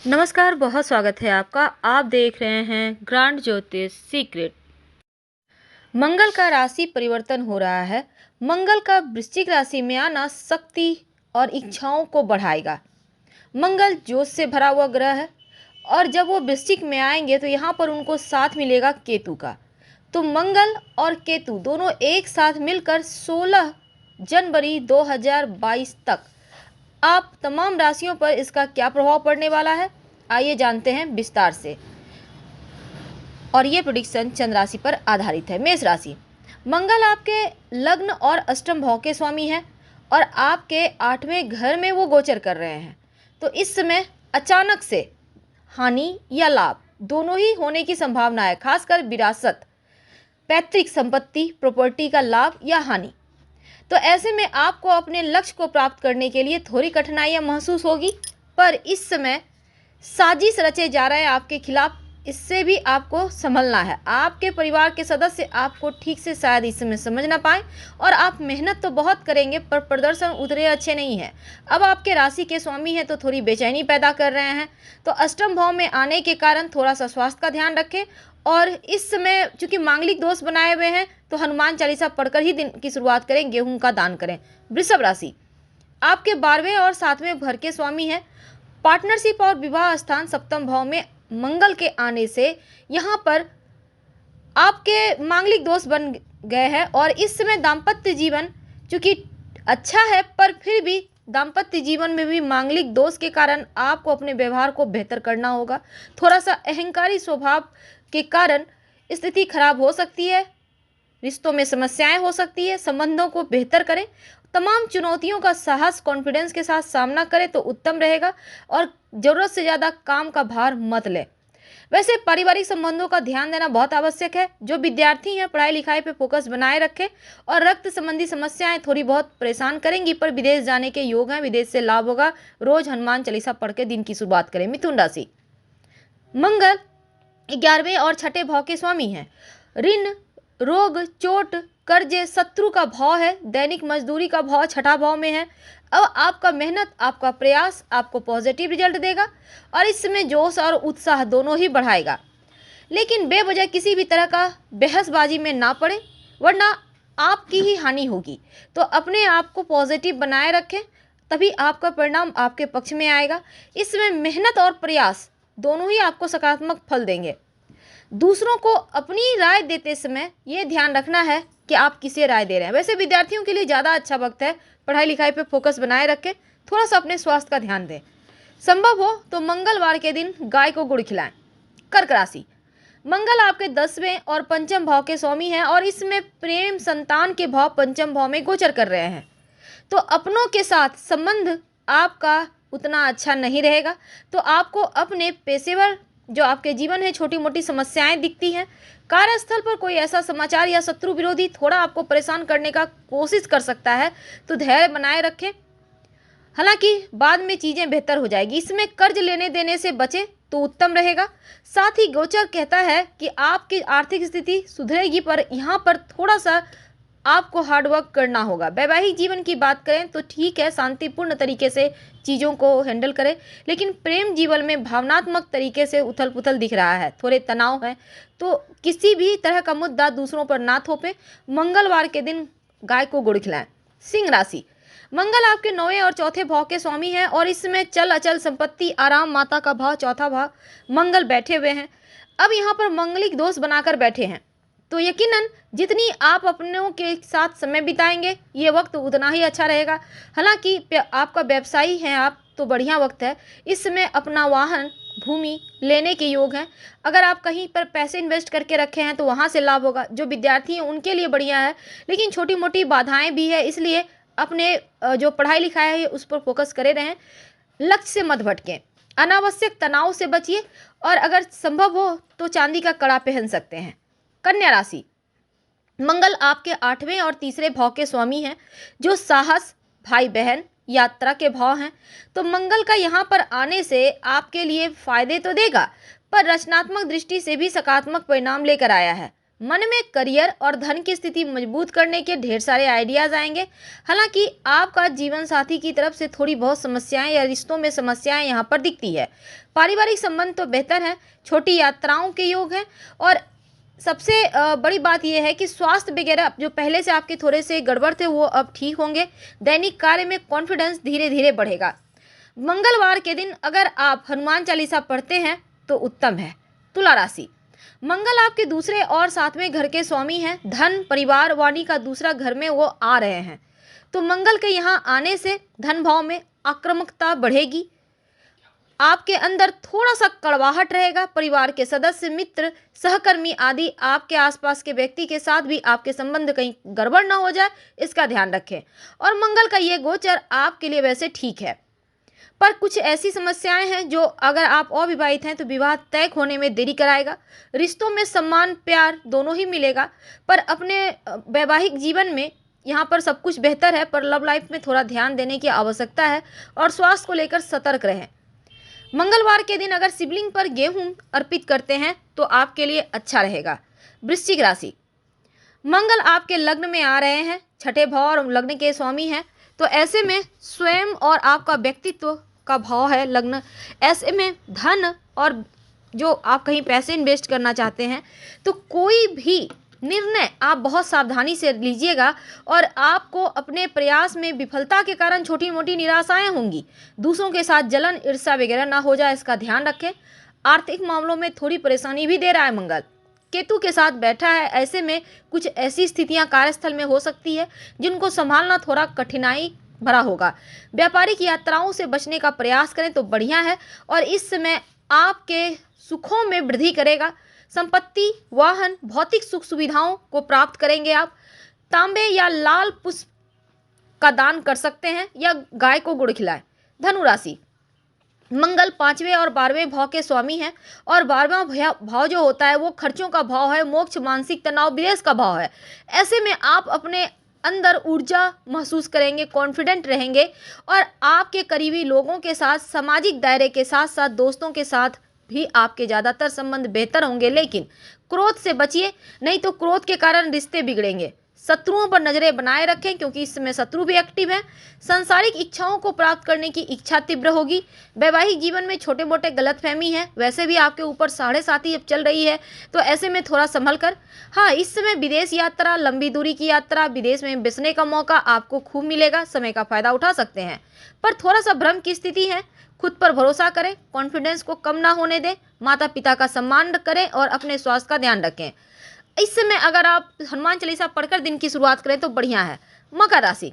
नमस्कार, बहुत स्वागत है आपका। आप देख रहे हैं ग्रांड ज्योतिष सीक्रेट। मंगल का राशि परिवर्तन हो रहा है। मंगल का वृश्चिक राशि में आना शक्ति और इच्छाओं को बढ़ाएगा। मंगल जोश से भरा हुआ ग्रह है और जब वो वृश्चिक में आएंगे तो यहाँ पर उनको साथ मिलेगा केतु का। तो मंगल और केतु दोनों एक साथ मिलकर 16 जनवरी 2022 तक आप तमाम राशियों पर इसका क्या प्रभाव पड़ने वाला है, आइए जानते हैं विस्तार से। और ये प्रेडिक्शन चंद्र राशि पर आधारित है। मेष राशि, मंगल आपके लग्न और अष्टम भाव के स्वामी हैं और आपके 8वें घर में वो गोचर कर रहे हैं। तो इस समय अचानक से हानि या लाभ दोनों ही होने की संभावना है, खासकर विरासत, पैतृक संपत्ति, प्रॉपर्टी का लाभ या हानि। तो ऐसे में आपको अपने लक्ष्य को प्राप्त करने के लिए थोड़ी कठिनाइयां महसूस होगी, पर इस समय साजिश रचे जा रहे हैं आपके खिलाफ, इससे भी आपको संभलना है। आपके परिवार के सदस्य आपको ठीक से शायद इस समय समझ ना पाए और आप मेहनत तो बहुत करेंगे पर प्रदर्शन उतने अच्छे नहीं है। अब आपके राशि के स्वामी हैं तो थोड़ी बेचैनी पैदा कर रहे हैं। तो अष्टम भाव में आने के कारण थोड़ा सा स्वास्थ्य का ध्यान रखें और इस समय चूंकि मांगलिक दोष बनाए हुए हैं तो हनुमान चालीसा पढ़कर ही दिन की शुरुआत करें, गेहूं का दान करें। वृषभ राशि, आपके 12वें और 7वें घर के स्वामी हैं। पार्टनरशिप और विवाह स्थान सप्तम भाव में मंगल के आने से यहाँ पर आपके मांगलिक दोष बन गए हैं और इस समय दाम्पत्य जीवन चूंकि अच्छा है पर फिर भी दाम्पत्य जीवन में भी मांगलिक दोष के कारण आपको अपने व्यवहार को बेहतर करना होगा। थोड़ा सा अहंकारी स्वभाव के कारण स्थिति खराब हो सकती है, रिश्तों में समस्याएं हो सकती है। संबंधों को बेहतर करें, तमाम चुनौतियों का साहस कॉन्फिडेंस के साथ सामना करें तो उत्तम रहेगा और ज़रूरत से ज़्यादा काम का भार मत लें। वैसे पारिवारिक संबंधों का ध्यान देना बहुत आवश्यक है। जो विद्यार्थी हैं पढ़ाई लिखाई पे फोकस बनाए रखें और रक्त संबंधी समस्याएं थोड़ी बहुत परेशान करेंगी, पर विदेश जाने के योग हैं, विदेश से लाभ होगा। रोज हनुमान चालीसा पढ़ के दिन की शुरुआत करें। मिथुन राशि, मंगल 11वें और 6ठे भाव के स्वामी हैं। ऋण, रोग, चोट, कर्जे, शत्रु का भाव है। दैनिक मजदूरी का भाव 6ठा भाव में है। अब आपका मेहनत, आपका प्रयास आपको पॉजिटिव रिजल्ट देगा और इस समय जोश और उत्साह दोनों ही बढ़ाएगा। लेकिन बेवजह किसी भी तरह का बहसबाजी में ना पड़े वरना आपकी ही हानि होगी। तो अपने आप को पॉजिटिव बनाए रखें, तभी आपका परिणाम आपके पक्ष में आएगा। इसमें मेहनत और प्रयास दोनों ही आपको सकारात्मक फल देंगे। दूसरों को अपनी राय देते समय ये ध्यान रखना है कि आप किसे राय दे रहे हैं। वैसे विद्यार्थियों के लिए ज़्यादा अच्छा वक्त है, पढ़ाई लिखाई पे फोकस बनाए रखें, थोड़ा सा अपने स्वास्थ्य का ध्यान दें। संभव हो तो मंगलवार के दिन गाय को गुड़ खिलाएं। कर्क राशि, मंगल आपके 10वें और पंचम भाव के स्वामी हैं और इसमें प्रेम, संतान के भाव पंचम भाव में गोचर कर रहे हैं। तो अपनों के साथ संबंध आपका उतना अच्छा नहीं रहेगा। तो आपको अपने पेशेवर जो आपके जीवन है छोटी मोटी समस्याएं दिखती हैं। कार्यस्थल पर कोई ऐसा समाचार या शत्रु विरोधी थोड़ा आपको परेशान करने का कोशिश कर सकता है, तो धैर्य बनाए रखें, हालांकि बाद में चीज़ें बेहतर हो जाएगी। इसमें कर्ज लेने देने से बचें तो उत्तम रहेगा। साथ ही गोचर कहता है कि आपकी आर्थिक स्थिति सुधरेगी, पर यहाँ पर थोड़ा सा आपको हार्डवर्क करना होगा। वैवाहिक जीवन की बात करें तो ठीक है, शांतिपूर्ण तरीके से चीज़ों को हैंडल करें, लेकिन प्रेम जीवन में भावनात्मक तरीके से उथल पुथल दिख रहा है, थोड़े तनाव है। तो किसी भी तरह का मुद्दा दूसरों पर ना थोपें। मंगलवार के दिन गाय को गुड़ खिलाएं। सिंह राशि, मंगल आपके 9वें और चौथे भाव के स्वामी हैं और इसमें चल अचल संपत्ति, आराम, माता का भाव, चौथा भाव मंगल बैठे हुए हैं। अब यहाँ पर मंगलिक दोष बनाकर बैठे हैं, तो यकीनन जितनी आप अपनों के साथ समय बिताएंगे ये वक्त उतना ही अच्छा रहेगा। हालांकि आपका व्यवसायी हैं आप तो बढ़िया वक्त है। इस समय अपना वाहन, भूमि लेने के योग हैं। अगर आप कहीं पर पैसे इन्वेस्ट करके रखे हैं तो वहाँ से लाभ होगा। जो विद्यार्थी हैं उनके लिए बढ़िया है, लेकिन छोटी मोटी बाधाएं भी है, इसलिए अपने जो पढ़ाई लिखाई है उस पर फोकस करे रहें। लक्ष्य से मत भटकें, अनावश्यक तनाव से बचिए और अगर संभव हो तो चांदी का कड़ा पहन सकते हैं। कन्या राशि, मंगल आपके 8वें और तीसरे भाव के स्वामी हैं जो साहस, भाई बहन, यात्रा के भाव हैं। तो मंगल का यहाँ पर आने से आपके लिए फायदे तो देगा, पर रचनात्मक दृष्टि से भी सकारात्मक परिणाम लेकर आया है। मन में करियर और धन की स्थिति मजबूत करने के ढेर सारे आइडियाज आएंगे। हालांकि आपका जीवन साथी की तरफ से थोड़ी बहुत समस्याएं या रिश्तों में समस्याएं यहाँ पर दिखती है। पारिवारिक संबंध तो बेहतर है, छोटी यात्राओं के योग हैं और सबसे बड़ी बात यह है कि स्वास्थ्य वगैरह जो पहले से आपके थोड़े से गड़बड़ थे वो अब ठीक होंगे। दैनिक कार्य में कॉन्फिडेंस धीरे धीरे बढ़ेगा। मंगलवार के दिन अगर आप हनुमान चालीसा पढ़ते हैं तो उत्तम है। तुला राशि, मंगल आपके दूसरे और सातवें घर के स्वामी हैं। धन, परिवार, वाणी का दूसरा घर में वो आ रहे हैं, तो मंगल के यहाँ आने से धन भाव में आक्रामकता बढ़ेगी। आपके अंदर थोड़ा सा कड़वाहट रहेगा। परिवार के सदस्य, मित्र, सहकर्मी आदि आपके आसपास के व्यक्ति के साथ भी आपके संबंध कहीं गड़बड़ ना हो जाए, इसका ध्यान रखें। और मंगल का ये गोचर आपके लिए वैसे ठीक है, पर कुछ ऐसी समस्याएं हैं जो अगर आप अविवाहित हैं तो विवाह तय होने में देरी कराएगा। रिश्तों में सम्मान, प्यार दोनों ही मिलेगा, पर अपने वैवाहिक जीवन में यहाँ पर सब कुछ बेहतर है, पर लव लाइफ में थोड़ा ध्यान देने की आवश्यकता है और स्वास्थ्य को लेकर सतर्क रहें। मंगलवार के दिन अगर शिवलिंग पर गेहूं अर्पित करते हैं तो आपके लिए अच्छा रहेगा। वृश्चिक राशि, मंगल आपके लग्न में आ रहे हैं, छठे भाव और लग्न के स्वामी हैं, तो ऐसे में स्वयं और आपका व्यक्तित्व का भाव है लग्न। ऐसे में धन और जो आप कहीं पैसे इन्वेस्ट करना चाहते हैं तो कोई भी निर्णय आप बहुत सावधानी से लीजिएगा और आपको अपने प्रयास में विफलता के कारण छोटी मोटी निराशाएं होंगी। दूसरों के साथ जलन, ईर्ष्या वगैरह ना हो जाए, इसका ध्यान रखें। आर्थिक मामलों में थोड़ी परेशानी भी दे रहा है मंगल, केतु के साथ बैठा है। ऐसे में कुछ ऐसी स्थितियां कार्यस्थल में हो सकती है जिनको संभालना थोड़ा कठिनाई भरा होगा। व्यापारिक यात्राओं से बचने का प्रयास करें तो बढ़िया है और इस समय आपके सुखों में वृद्धि करेगा। संपत्ति, वाहन, भौतिक सुख सुविधाओं को प्राप्त करेंगे आप। तांबे या लाल पुष्प का दान कर सकते हैं या गाय को गुड़ खिलाएं। धनु राशि, मंगल 5वें और 12वें भाव के स्वामी हैं और 12वां भाव जो होता है वो खर्चों का भाव है, मोक्ष, मानसिक तनाव, विदेश का भाव है। ऐसे में आप अपने अंदर ऊर्जा महसूस करेंगे, कॉन्फिडेंट रहेंगे और आपके करीबी लोगों के साथ, सामाजिक दायरे के साथ साथ दोस्तों के साथ भी आपके ज़्यादातर संबंध बेहतर होंगे। लेकिन क्रोध से बचिए, नहीं तो क्रोध के कारण रिश्ते बिगड़ेंगे। शत्रुओं पर नजरें बनाए रखें क्योंकि इस समय शत्रु भी एक्टिव हैं। सांसारिक इच्छाओं को प्राप्त करने की इच्छा तीव्र होगी। वैवाहिक जीवन में छोटे मोटे गलतफहमी है, वैसे भी आपके ऊपर 7.5 अब चल रही है, तो ऐसे में थोड़ा संभल कर। हाँ, इस समय विदेश यात्रा, लंबी दूरी की यात्रा, विदेश में बसने का मौका आपको खूब मिलेगा। समय का फायदा उठा सकते हैं, पर थोड़ा सा भ्रम की स्थिति है। खुद पर भरोसा करें, कॉन्फिडेंस को कम ना होने दें, माता पिता का सम्मान करें और अपने स्वास्थ्य का ध्यान रखें। इस समय अगर आप हनुमान चालीसा पढ़कर दिन की शुरुआत करें तो बढ़िया है। मकर राशि,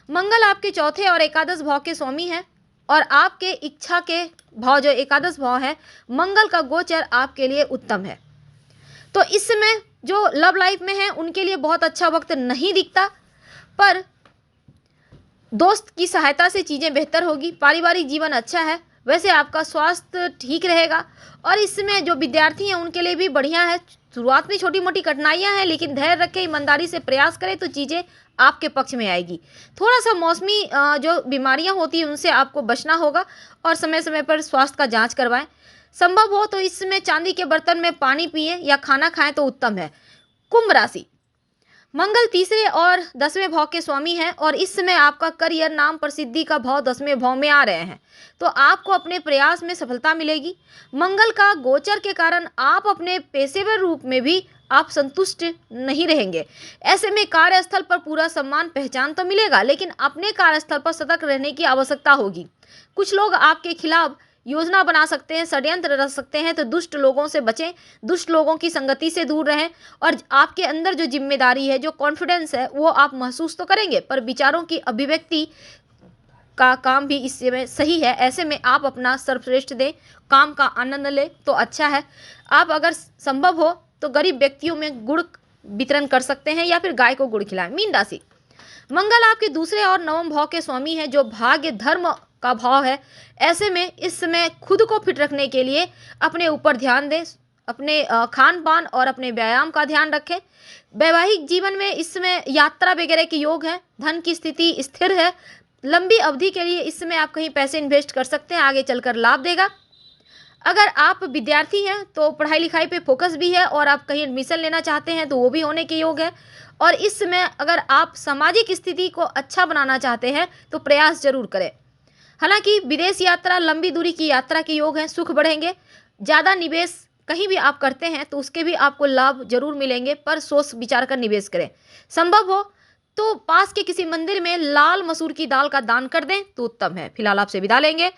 मंगल आपके चौथे और एकादश भाव के स्वामी हैं और आपके इच्छा के भाव जो एकादश भाव है, मंगल का गोचर आपके लिए उत्तम है। तो इस समय जो लव लाइफ में है उनके लिए बहुत अच्छा वक्त नहीं दिखता, पर दोस्त की सहायता से चीज़ें बेहतर होगी। पारिवारिक जीवन अच्छा है, वैसे आपका स्वास्थ्य ठीक रहेगा और इसमें जो विद्यार्थी हैं उनके लिए भी बढ़िया है। शुरुआत में छोटी मोटी कठिनाइयां हैं, लेकिन धैर्य रखें, ईमानदारी से प्रयास करें तो चीज़ें आपके पक्ष में आएगी। थोड़ा सा मौसमी जो बीमारियां होती हैं उनसे आपको बचना होगा और समय समय पर स्वास्थ्य का जांच करवाएं। संभव हो तो इस समय चांदी के बर्तन में पानी पिएं या खाना खाएं तो उत्तम है। कुंभ राशि, मंगल तीसरे और 10वें भाव के स्वामी हैं और इस समय आपका करियर, नाम, प्रसिद्धि का भाव 10वें भाव में आ रहे हैं, तो आपको अपने प्रयास में सफलता मिलेगी। मंगल का गोचर के कारण आप अपने पेशेवर रूप में भी आप संतुष्ट नहीं रहेंगे। ऐसे में कार्यस्थल पर पूरा सम्मान, पहचान तो मिलेगा, लेकिन अपने कार्यस्थल पर सतर्क रहने की आवश्यकता होगी। कुछ लोग आपके खिलाफ योजना बना सकते हैं, षड्यंत्र रच सकते हैं, तो दुष्ट लोगों से बचें, दुष्ट लोगों की संगति से दूर रहें और आपके अंदर जो जिम्मेदारी है, जो कॉन्फिडेंस है, वो आप महसूस तो करेंगे, पर विचारों की अभिव्यक्ति का काम भी इस समय सही है। ऐसे में आप अपना सर्वश्रेष्ठ दें, काम का आनंद लें तो अच्छा है। आप अगर संभव हो तो गरीब व्यक्तियों में गुड़ वितरण कर सकते हैं या फिर गाय को गुड़ खिलाएं। मीन राशि, मंगल आपके दूसरे और 9वें भाव के स्वामी हैं जो भाग्य, धर्म का भाव है। ऐसे में इस समय खुद को फिट रखने के लिए अपने ऊपर ध्यान दें, अपने खान पान और अपने व्यायाम का ध्यान रखें। वैवाहिक जीवन में इस समय यात्रा वगैरह के योग हैं। धन की स्थिति स्थिर है। लंबी अवधि के लिए इस समय आप कहीं पैसे इन्वेस्ट कर सकते हैं, आगे चलकर लाभ देगा। अगर आप विद्यार्थी हैं तो पढ़ाई लिखाई पे फोकस भी है और आप कहीं एडमिशन लेना चाहते हैं तो वो भी होने के योग है। और इस समय अगर आप सामाजिक स्थिति को अच्छा बनाना चाहते हैं तो प्रयास जरूर करें। हालांकि विदेश यात्रा, लंबी दूरी की यात्रा के योग हैं, सुख बढ़ेंगे। ज़्यादा निवेश कहीं भी आप करते हैं तो उसके भी आपको लाभ जरूर मिलेंगे, पर सोच विचार कर निवेश करें। संभव हो तो पास के किसी मंदिर में लाल मसूर की दाल का दान कर दें तो उत्तम है। फिलहाल आपसे विदा लेंगे।